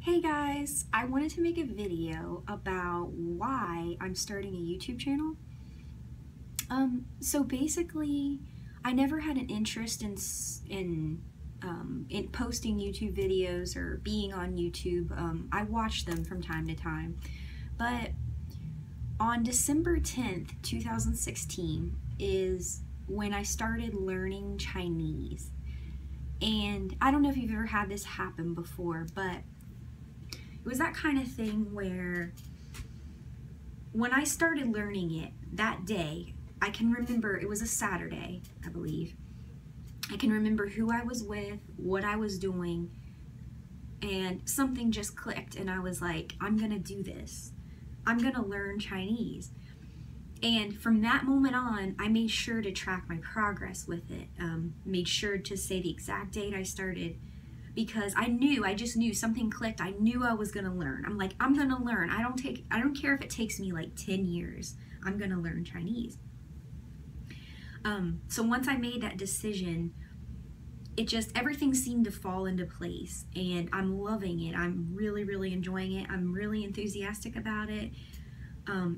Hey guys, I wanted to make a video about why I'm starting a YouTube channel. So basically, I never had an interest in posting YouTube videos or being on YouTube. I watch them from time to time, but on December 10th, 2016 is when I started learning Chinese. And I don't know if you've ever had this happen before, but it was that kind of thing where when I started learning it that day, I can remember it was a Saturday, I believe. I can remember who I was with, what I was doing, and something just clicked and I was like, I'm gonna do this. I'm gonna learn Chinese. And from that moment on, I made sure to track my progress with it. Made sure to say the exact date I started, because I just knew something clicked. I knew I was gonna learn. I'm like, I'm gonna learn. I don't care if it takes me like 10 years. I'm gonna learn Chinese. So once I made that decision, everything seemed to fall into place, and I'm loving it. I'm really, really enjoying it. I'm really enthusiastic about it.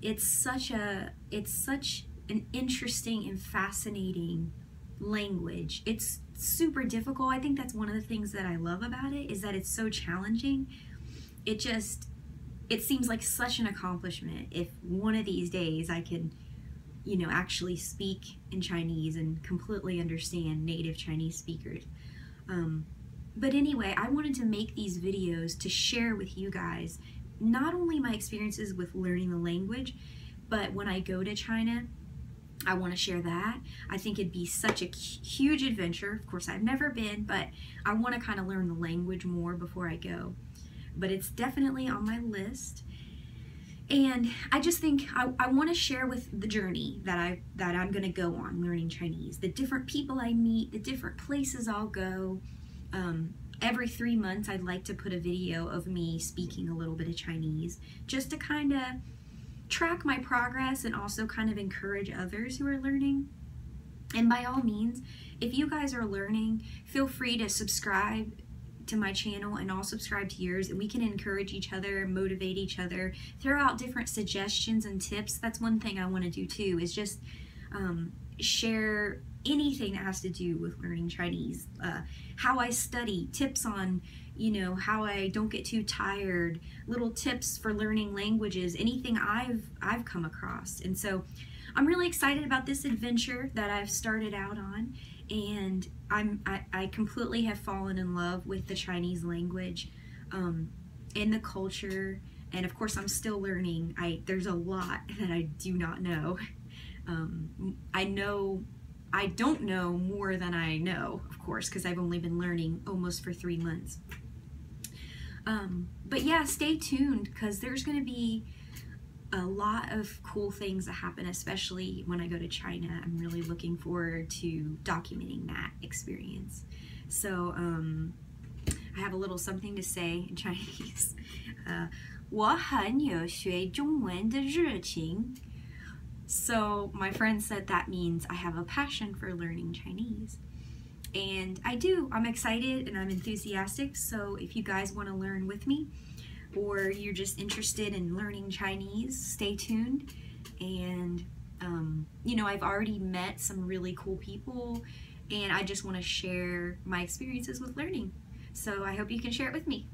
It's such an interesting and fascinating language. It's super difficult. I think that's one of the things that I love about it, is that it's so challenging. It seems like such an accomplishment if one of these days I can, actually speak in Chinese and completely understand native Chinese speakers. But anyway, I wanted to make these videos to share with you guys not only my experiences with learning the language, but when I go to China, I want to share that. I think it'd be such a huge adventure. Of course, I've never been, but I want to kind of learn the language more before I go. But it's definitely on my list. And I just think I want to share with the journey that I'm going to go on learning Chinese, the different people I meet, the different places I'll go. Every 3 months, I'd like to put a video of me speaking a little bit of Chinese, just to kind of track my progress and also kind of encourage others who are learning. And by all means, if you guys are learning, feel free to subscribe to my channel and I'll subscribe to yours, and we can encourage each other, motivate each other, throw out different suggestions and tips. That's one thing I want to do too, is just share anything that has to do with learning Chinese, how I study, tips on how I don't get too tired, little tips for learning languages, anything I've come across. And so I'm really excited about this adventure that I've started out on, and I completely have fallen in love with the Chinese language and the culture. And of course, I'm still learning. There's a lot that I do not know. I don't know more than I know, of course, because I've only been learning almost for 3 months. But yeah, stay tuned, because there's going to be a lot of cool things that happen, especially when I go to China. I'm really looking forward to documenting that experience. So I have a little something to say in Chinese. 我很有学中文的热情. So my friend said that means I have a passion for learning Chinese. And I do. I'm excited and I'm enthusiastic. So if you guys want to learn with me, or you're just interested in learning Chinese, stay tuned. And I've already met some really cool people, and I just want to share my experiences with learning. So I hope you can share it with me.